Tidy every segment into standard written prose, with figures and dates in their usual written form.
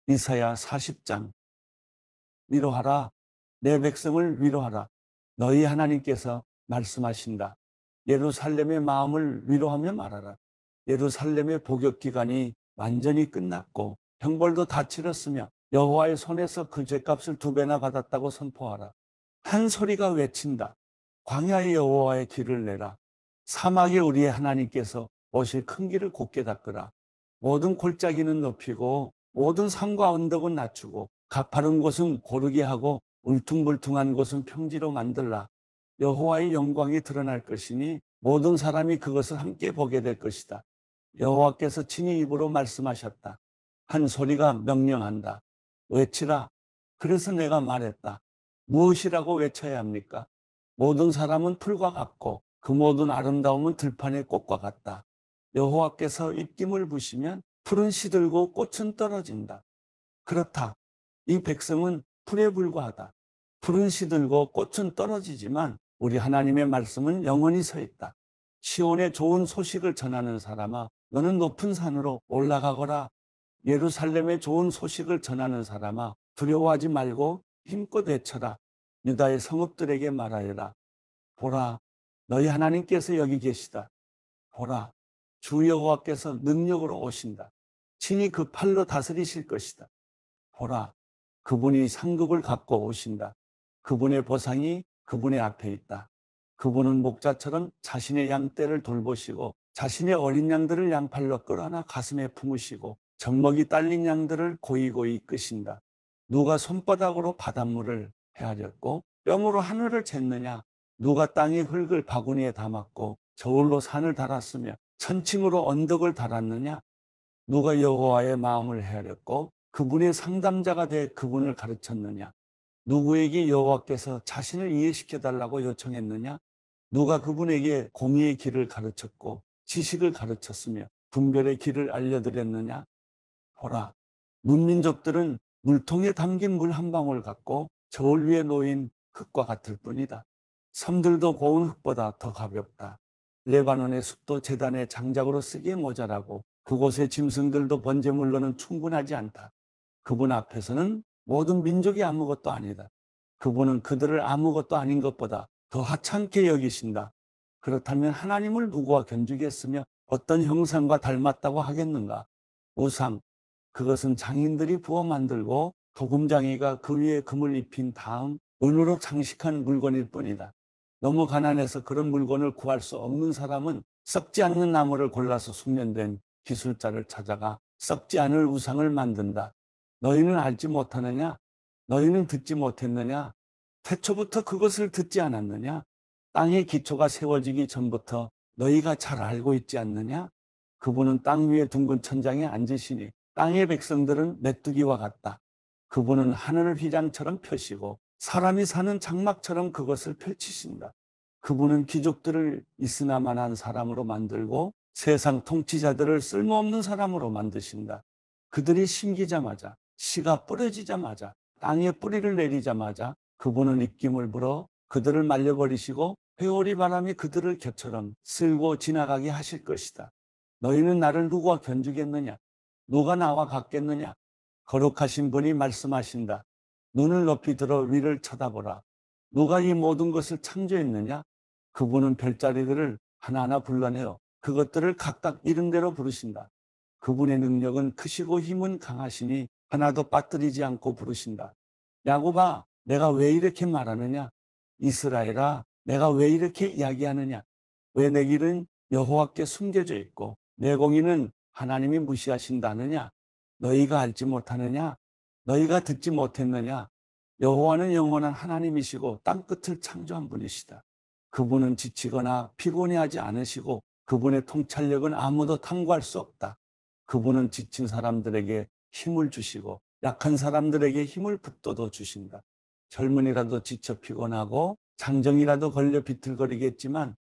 이사야 40장. 위로하라. 내 백성을 위로하라. 너희 하나님께서 말씀하신다. 예루살렘의 마음을 위로하며 말하라. 예루살렘의 복역 기간이 완전히 끝났고 형벌도 다 치렀으며 여호와의 손에서 그 죄값을 2배나 받았다고 선포하라. 한 소리가 외친다. 광야의 여호와의 길을 내라. 사막에 우리의 하나님께서 오실 큰 길을 곧게 닦으라. 모든 골짜기는 높이고 모든 산과 언덕은 낮추고 가파른 곳은 고르게 하고 울퉁불퉁한 곳은 평지로 만들라. 여호와의 영광이 드러날 것이니 모든 사람이 그것을 함께 보게 될 것이다. 여호와께서 친히 입으로 말씀하셨다. 한 소리가 명령한다. 외치라. 그래서 내가 말했다. 무엇이라고 외쳐야 합니까? 모든 사람은 풀과 같고 그 모든 아름다움은 들판의 꽃과 같다. 여호와께서 입김을 부시면 풀은 시들고 꽃은 떨어진다. 그렇다. 이 백성은 풀에 불과하다. 풀은 시들고 꽃은 떨어지지만 우리 하나님의 말씀은 영원히 서 있다. 시온의 좋은 소식을 전하는 사람아, 너는 높은 산으로 올라가거라. 예루살렘의 좋은 소식을 전하는 사람아, 두려워하지 말고 힘껏 외쳐라. 유다의 성읍들에게 말하여라. 보라, 너희 하나님께서 여기 계시다. 보라, 주 여호와께서 능력으로 오신다. 친히 그 팔로 다스리실 것이다. 보라, 그분이 상급을 갖고 오신다. 그분의 보상이 그분의 앞에 있다. 그분은 목자처럼 자신의 양떼를 돌보시고 자신의 어린 양들을 양팔로 끌어안아 가슴에 품으시고 젖먹이 딸린 양들을 고이고이 끄신다. 누가 손바닥으로 바닷물을 헤아렸고 뼘으로 하늘을 쟀느냐? 누가 땅의 흙을 바구니에 담았고 저울로 산을 달았으며 천칭으로 언덕을 달았느냐? 누가 여호와의 마음을 헤아렸고 그분의 상담자가 돼 그분을 가르쳤느냐? 누구에게 여호와께서 자신을 이해시켜 달라고 요청했느냐? 누가 그분에게 공의의 길을 가르쳤고 지식을 가르쳤으며 분별의 길을 알려드렸느냐? 보라, 문민족들은 물통에 담긴 물 한 방울 같고 저울 위에 놓인 흙과 같을 뿐이다. 섬들도 고운 흙보다 더 가볍다. 레바논의 숲도 제단의 장작으로 쓰기에 모자라고 그곳의 짐승들도 번제물로는 충분하지 않다. 그분 앞에서는 모든 민족이 아무것도 아니다. 그분은 그들을 아무것도 아닌 것보다 더 하찮게 여기신다. 그렇다면 하나님을 누구와 견주겠으며 어떤 형상과 닮았다고 하겠는가? 우상, 그것은 장인들이 부어 만들고 도금장이가 그 위에 금을 입힌 다음 은으로 장식한 물건일 뿐이다. 너무 가난해서 그런 물건을 구할 수 없는 사람은 썩지 않는 나무를 골라서 숙련된 기술자를 찾아가 썩지 않을 우상을 만든다. 너희는 알지 못하느냐? 너희는 듣지 못했느냐? 태초부터 그것을 듣지 않았느냐? 땅의 기초가 세워지기 전부터 너희가 잘 알고 있지 않느냐? 그분은 땅 위에 둥근 천장에 앉으시니 땅의 백성들은 메뚜기와 같다. 그분은 하늘을 휘장처럼 펴시고 사람이 사는 장막처럼 그것을 펼치신다. 그분은 귀족들을 있으나마나한 사람으로 만들고 세상 통치자들을 쓸모없는 사람으로 만드신다. 그들이 심기자마자 씨가 뿌려지자마자 땅에 뿌리를 내리자마자 그분은 입김을 불어 그들을 말려버리시고 회오리 바람이 그들을 겨처럼 쓸고 지나가게 하실 것이다. 너희는 나를 누구와 견주겠느냐? 누가 나와 같겠느냐? 거룩하신 분이 말씀하신다. 눈을 높이 들어 위를 쳐다보라. 누가 이 모든 것을 창조했느냐? 그분은 별자리들을 하나하나 불러내어 그것들을 각각 이름대로 부르신다. 그분의 능력은 크시고 힘은 강하시니 하나도 빠뜨리지 않고 부르신다. 야곱아, 내가 왜 이렇게 말하느냐? 이스라엘아, 내가 왜 이렇게 이야기하느냐? 왜 내 길은 여호와께 숨겨져 있고 내 공의는 하나님이 무시하신다느냐? 너희가 알지 못하느냐? 너희가 듣지 못했느냐? 여호와는 영원한 하나님이시고 땅끝을 창조한 분이시다. 그분은 지치거나 피곤해하지 않으시고 그분의 통찰력은 아무도 탐구할 수 없다. 그분은 지친 사람들에게 힘을 주시고 약한 사람들에게 힘을 북돋워 주신다. 젊은이라도 지쳐 피곤하고 장정이라도 걸려 비틀거리겠지만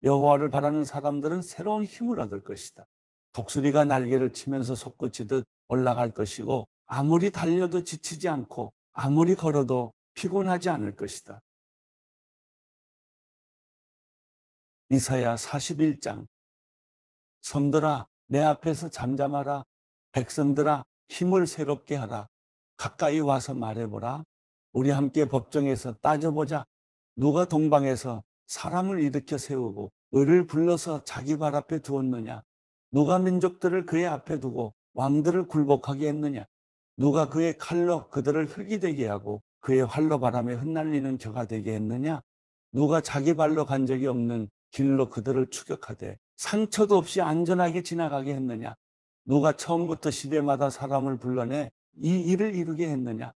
여호와를 바라는 사람들은 새로운 힘을 얻을 것이다. 독수리가 날개를 치면서 솟구치듯 올라갈 것이고 아무리 달려도 지치지 않고 아무리 걸어도 피곤하지 않을 것이다. 이사야 41장. 섬들아, 내 앞에서 잠잠하라. 백성들아, 힘을 새롭게 하라. 가까이 와서 말해보라. 우리 함께 법정에서 따져보자. 누가 동방에서 사람을 일으켜 세우고 을을 불러서 자기 발 앞에 두었느냐? 누가 민족들을 그의 앞에 두고 왕들을 굴복하게 했느냐? 누가 그의 칼로 그들을 흙이 되게 하고 그의 활로 바람에 흩날리는 겨가 되게 했느냐? 누가 자기 발로 간 적이 없는 길로 그들을 추격하되 상처도 없이 안전하게 지나가게 했느냐? 누가 처음부터 시대마다 사람을 불러내 이 일을 이루게 했느냐?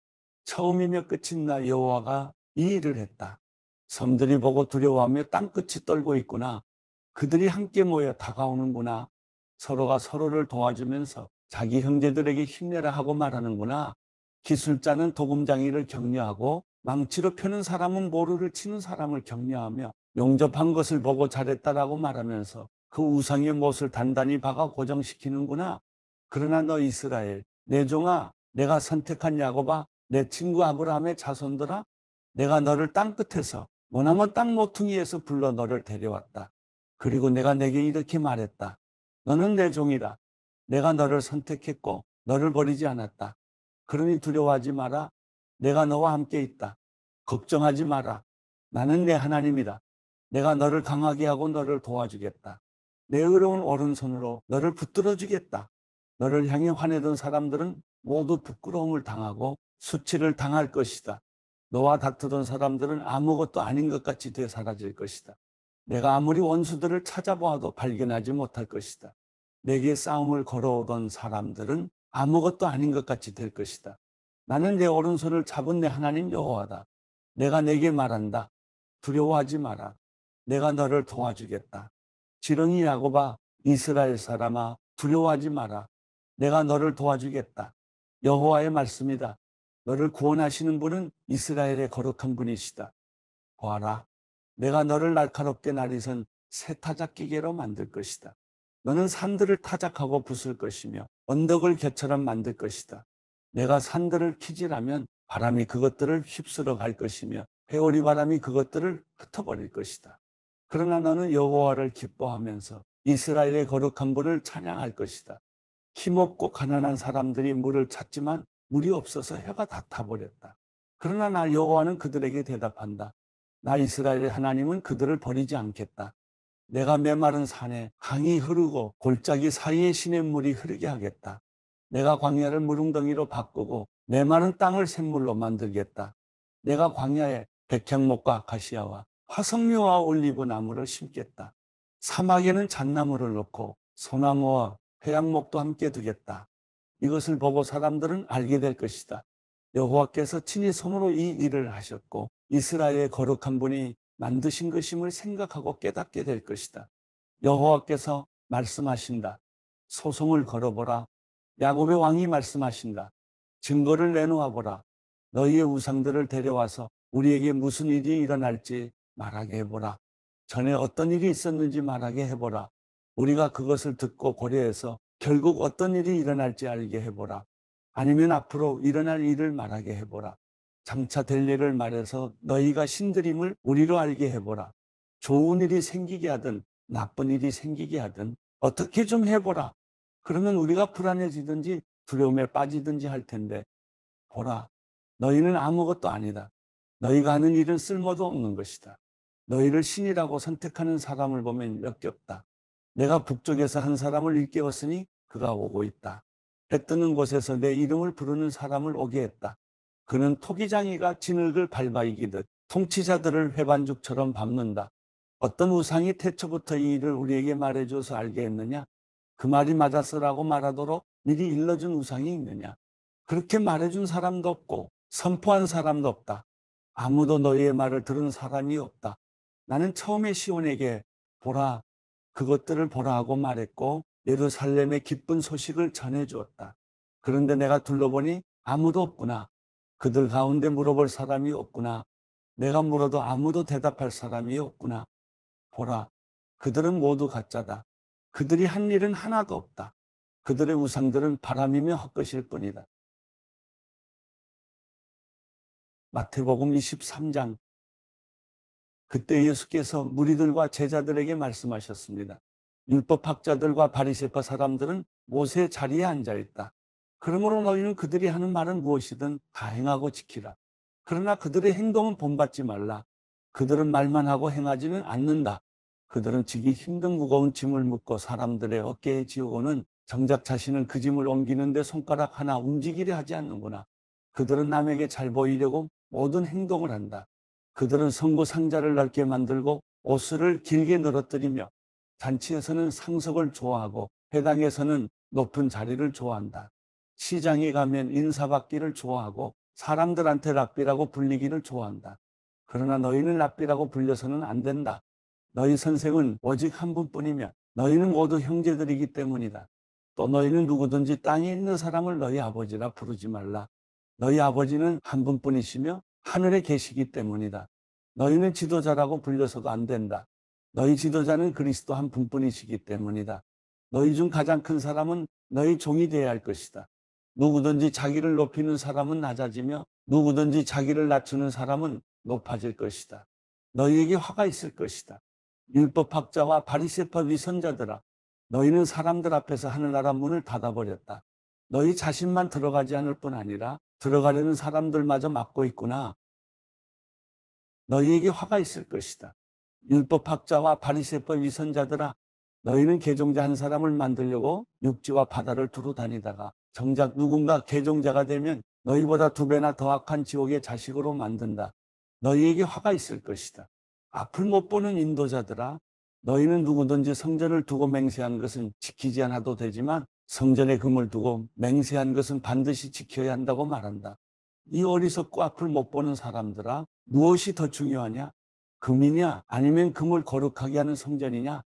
처음이며 끝인 나 여호와가 이 일을 했다. 섬들이 보고 두려워하며 땅끝이 떨고 있구나. 그들이 함께 모여 다가오는구나. 서로가 서로를 도와주면서 자기 형제들에게 힘내라 하고 말하는구나. 기술자는 도금장이를 격려하고 망치로 펴는 사람은 모루를 치는 사람을 격려하며 용접한 것을 보고 잘했다라고 말하면서 그 우상의 못을 단단히 박아 고정시키는구나. 그러나 너 이스라엘, 내 종아, 내가 선택한 야곱아, 내 친구 아브라함의 자손들아, 내가 너를 땅끝에서 머나먼 땅 모퉁이에서 불러 너를 데려왔다. 그리고 내가 내게 이렇게 말했다. 너는 내 종이다. 내가 너를 선택했고 너를 버리지 않았다. 그러니 두려워하지 마라. 내가 너와 함께 있다. 걱정하지 마라. 나는 내 하나님이다. 내가 너를 강하게 하고 너를 도와주겠다. 내 의로운 오른손으로 너를 붙들어 주겠다. 너를 향해 화내던 사람들은 모두 부끄러움을 당하고 수치를 당할 것이다. 너와 다투던 사람들은 아무것도 아닌 것 같이 되어 사라질 것이다. 내가 아무리 원수들을 찾아보아도 발견하지 못할 것이다. 내게 싸움을 걸어오던 사람들은 아무것도 아닌 것 같이 될 것이다. 나는 내 오른손을 잡은 내 하나님 여호와다. 내가 내게 말한다. 두려워하지 마라. 내가 너를 도와주겠다. 지렁이 야곱아, 이스라엘 사람아, 두려워하지 마라. 내가 너를 도와주겠다. 여호와의 말씀이다. 너를 구원하시는 분은 이스라엘의 거룩한 분이시다. 보아라. 내가 너를 날카롭게 날이선 새 타작기계로 만들 것이다. 너는 산들을 타작하고 부술 것이며 언덕을 겨처럼 만들 것이다. 내가 산들을 키질하면 바람이 그것들을 휩쓸어 갈 것이며 회오리 바람이 그것들을 흩어버릴 것이다. 그러나 너는 여호와를 기뻐하면서 이스라엘의 거룩한 분을 찬양할 것이다. 힘없고 가난한 사람들이 물을 찾지만 물이 없어서 혀가 다 타버렸다. 그러나 나 여호와는 그들에게 대답한다. 나 이스라엘의 하나님은 그들을 버리지 않겠다. 내가 메마른 산에 강이 흐르고 골짜기 사이에 시냇물이 흐르게 하겠다. 내가 광야를 무릉덩이로 바꾸고 메마른 땅을 샘물로 만들겠다. 내가 광야에 백향목과 아카시아와 화석류와 올리브 나무를 심겠다. 사막에는 잣나무를 넣고 소나무와 회양목도 함께 두겠다. 이것을 보고 사람들은 알게 될 것이다. 여호와께서 친히 손으로 이 일을 하셨고 이스라엘의 거룩한 분이 만드신 것임을 생각하고 깨닫게 될 것이다. 여호와께서 말씀하신다. 소송을 걸어보라. 야곱의 왕이 말씀하신다. 증거를 내놓아 보라. 너희의 우상들을 데려와서 우리에게 무슨 일이 일어날지 말하게 해보라. 전에 어떤 일이 있었는지 말하게 해보라. 우리가 그것을 듣고 고려해서 결국 어떤 일이 일어날지 알게 해보라. 아니면 앞으로 일어날 일을 말하게 해보라. 장차 될 일을 말해서 너희가 신들임을 우리로 알게 해보라. 좋은 일이 생기게 하든 나쁜 일이 생기게 하든 어떻게 좀 해보라. 그러면 우리가 불안해지든지 두려움에 빠지든지 할 텐데 보라. 너희는 아무것도 아니다. 너희가 하는 일은 쓸모도 없는 것이다. 너희를 신이라고 선택하는 사람을 보면 역겹다. 내가 북쪽에서 한 사람을 일깨웠으니 그가 오고 있다. 해 뜨는 곳에서 내 이름을 부르는 사람을 오게 했다. 그는 토기장이가 진흙을 밟아 이기듯 통치자들을 회반죽처럼 밟는다. 어떤 우상이 태초부터 이 일을 우리에게 말해줘서 알게 했느냐? 그 말이 맞았으라고 말하도록 미리 일러준 우상이 있느냐? 그렇게 말해준 사람도 없고 선포한 사람도 없다. 아무도 너희의 말을 들은 사람이 없다. 나는 처음에 시온에게 보라, 그것들을 보라 하고 말했고 예루살렘의 기쁜 소식을 전해주었다. 그런데 내가 둘러보니 아무도 없구나. 그들 가운데 물어볼 사람이 없구나. 내가 물어도 아무도 대답할 사람이 없구나. 보라, 그들은 모두 가짜다. 그들이 한 일은 하나도 없다. 그들의 우상들은 바람이며 헛것일 뿐이다. 마태복음 23장. 그때 예수께서 무리들과 제자들에게 말씀하셨습니다. 율법학자들과 바리새파 사람들은 모세 자리에 앉아 있다. 그러므로 너희는 그들이 하는 말은 무엇이든 다 행하고 지키라. 그러나 그들의 행동은 본받지 말라. 그들은 말만 하고 행하지는 않는다. 그들은 지기 힘든 무거운 짐을 묶고 사람들의 어깨에 지우고는 정작 자신은 그 짐을 옮기는데 손가락 하나 움직이려 하지 않는구나. 그들은 남에게 잘 보이려고 모든 행동을 한다. 그들은 성구 상자를 넓게 만들고 옷을 길게 늘어뜨리며 잔치에서는 상석을 좋아하고 회당에서는 높은 자리를 좋아한다. 시장에 가면 인사받기를 좋아하고 사람들한테 랍비라고 불리기를 좋아한다. 그러나 너희는 랍비라고 불려서는 안 된다. 너희 선생은 오직 한 분뿐이며 너희는 모두 형제들이기 때문이다. 또 너희는 누구든지 땅에 있는 사람을 너희 아버지라 부르지 말라. 너희 아버지는 한 분뿐이시며 하늘에 계시기 때문이다. 너희는 지도자라고 불려서도 안 된다. 너희 지도자는 그리스도 한 분뿐이시기 때문이다. 너희 중 가장 큰 사람은 너희 종이 되어야 할 것이다. 누구든지 자기를 높이는 사람은 낮아지며 누구든지 자기를 낮추는 사람은 높아질 것이다. 너희에게 화가 있을 것이다. 율법학자와 바리새파 위선자들아, 너희는 사람들 앞에서 하늘나라 문을 닫아버렸다. 너희 자신만 들어가지 않을 뿐 아니라 들어가려는 사람들마저 막고 있구나. 너희에게 화가 있을 것이다. 율법학자와 바리새파 위선자들아, 너희는 개종자 한 사람을 만들려고 육지와 바다를 두루 다니다가 정작 누군가 개종자가 되면 너희보다 2배나 더 악한 지옥의 자식으로 만든다. 너희에게 화가 있을 것이다. 앞을 못 보는 인도자들아, 너희는 누구든지 성전을 두고 맹세한 것은 지키지 않아도 되지만 성전의 금을 두고 맹세한 것은 반드시 지켜야 한다고 말한다. 이 어리석고 앞을 못 보는 사람들아, 무엇이 더 중요하냐? 금이냐 아니면 금을 거룩하게 하는 성전이냐?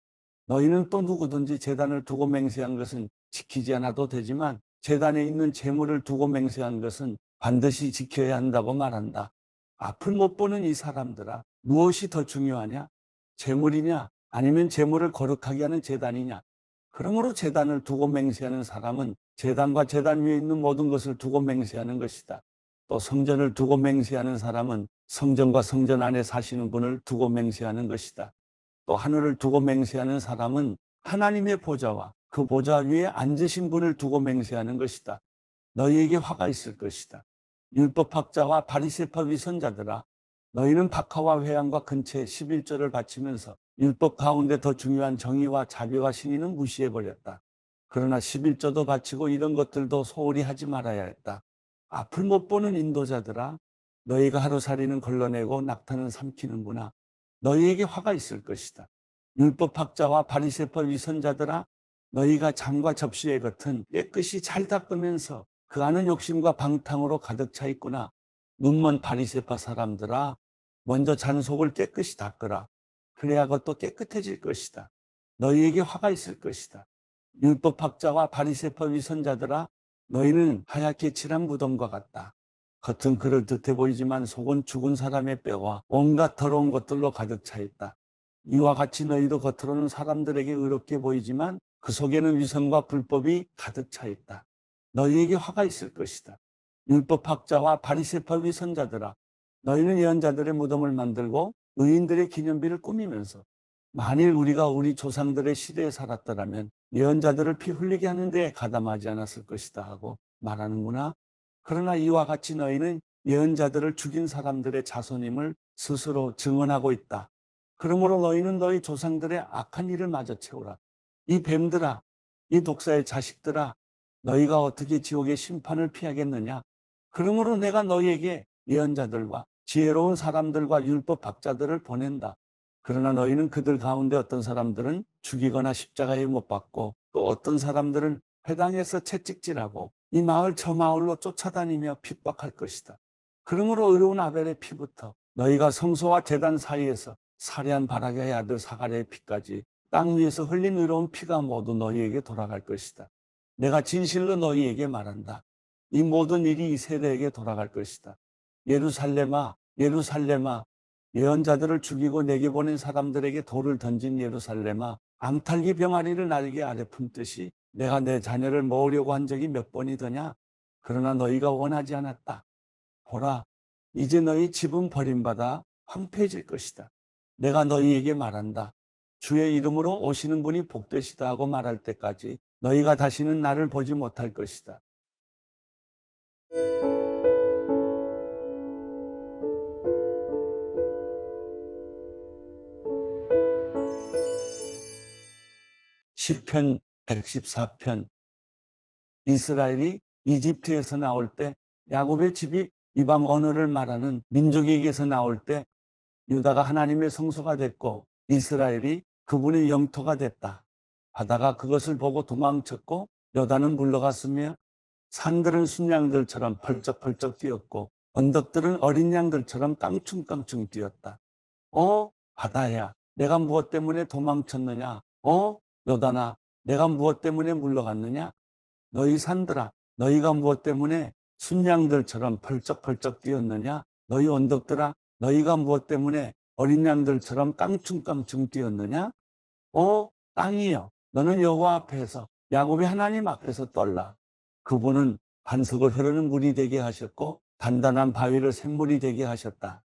너희는 또 누구든지 제단을 두고 맹세한 것은 지키지 않아도 되지만 제단에 있는 제물을 두고 맹세한 것은 반드시 지켜야 한다고 말한다. 앞을 못 보는 이 사람들아, 무엇이 더 중요하냐? 제물이냐 아니면 제물을 거룩하게 하는 제단이냐? 그러므로 제단을 두고 맹세하는 사람은 제단과 제단 위에 있는 모든 것을 두고 맹세하는 것이다. 또 성전을 두고 맹세하는 사람은 성전과 성전 안에 사시는 분을 두고 맹세하는 것이다. 또 하늘을 두고 맹세하는 사람은 하나님의 보좌와 그 보좌 위에 앉으신 분을 두고 맹세하는 것이다. 너희에게 화가 있을 것이다. 율법학자와 바리새파 위선자들아, 너희는 박하와 회양과 근처에 11조를 바치면서 율법 가운데 더 중요한 정의와 자비와 신의는 무시해버렸다. 그러나 11조도 바치고 이런 것들도 소홀히 하지 말아야 했다. 앞을 못 보는 인도자들아, 너희가 하루살이는 걸러내고 낙타는 삼키는구나. 너희에게 화가 있을 것이다. 율법학자와 바리새파 위선자들아, 너희가 잔과 접시의 겉은 깨끗이 잘 닦으면서 그 안은 욕심과 방탕으로 가득 차 있구나. 눈먼 바리새파 사람들아, 먼저 잔 속을 깨끗이 닦으라. 그래야 그것도 깨끗해질 것이다. 너희에게 화가 있을 것이다. 율법학자와 바리새파 위선자들아, 너희는 하얗게 칠한 무덤과 같다. 겉은 그럴듯해 보이지만 속은 죽은 사람의 뼈와 온갖 더러운 것들로 가득 차 있다. 이와 같이 너희도 겉으로는 사람들에게 의롭게 보이지만 그 속에는 위선과 불법이 가득 차 있다. 너희에게 화가 있을 것이다. 율법학자와 바리새파 위선자들아, 너희는 예언자들의 무덤을 만들고 의인들의 기념비를 꾸미면서 만일 우리가 우리 조상들의 시대에 살았더라면 예언자들을 피 흘리게 하는 데 가담하지 않았을 것이다 하고 말하는구나. 그러나 이와 같이 너희는 예언자들을 죽인 사람들의 자손임을 스스로 증언하고 있다. 그러므로 너희는 너희 조상들의 악한 일을 마저 채우라. 이 뱀들아, 이 독사의 자식들아, 너희가 어떻게 지옥의 심판을 피하겠느냐? 그러므로 내가 너희에게 예언자들과 지혜로운 사람들과 율법 학자들을 보낸다. 그러나 너희는 그들 가운데 어떤 사람들은 죽이거나 십자가에 못 박고 또 어떤 사람들은 회당에서 채찍질하고 이 마을 저 마을로 쫓아다니며 핍박할 것이다. 그러므로 의로운 아벨의 피부터 너희가 성소와 제단 사이에서 살해한 바라게의 아들 사가랴의 피까지 땅 위에서 흘린 의로운 피가 모두 너희에게 돌아갈 것이다. 내가 진실로 너희에게 말한다. 이 모든 일이 이 세대에게 돌아갈 것이다. 예루살렘아, 예루살렘아, 예언자들을 죽이고 내게 보낸 사람들에게 돌을 던진 예루살렘아, 앙탈기 병아리를 날개 아래 품듯이 내가 내 자녀를 모으려고 한 적이 몇 번이더냐? 그러나 너희가 원하지 않았다. 보라, 이제 너희 집은 버림받아 황폐해질 것이다. 내가 너희에게 말한다. 주의 이름으로 오시는 분이 복되시다 하고 말할 때까지 너희가 다시는 나를 보지 못할 것이다. 시편 114편. 이스라엘이 이집트에서 나올 때 야곱의 집이 이방 언어를 말하는 민족에게서 나올 때 유다가 하나님의 성소가 됐고 이스라엘이 그분의 영토가 됐다. 바다가 그것을 보고 도망쳤고 여다는 물러갔으며 산들은 순양들처럼 펄쩍펄쩍 뛰었고 언덕들은 어린 양들처럼 깡충깡충 뛰었다. 바다야, 내가 무엇 때문에 도망쳤느냐? 여다나, 내가 무엇 때문에 물러갔느냐? 너희 산들아, 너희가 무엇 때문에 순양들처럼 펄쩍펄쩍 뛰었느냐? 너희 언덕들아, 너희가 무엇 때문에 어린 양들처럼 깡충깡충 뛰었느냐? 땅이여, 너는 여호와 앞에서 야곱의 하나님 앞에서 떨라. 그분은 반석을 흐르는 물이 되게 하셨고 단단한 바위를 샘물이 되게 하셨다.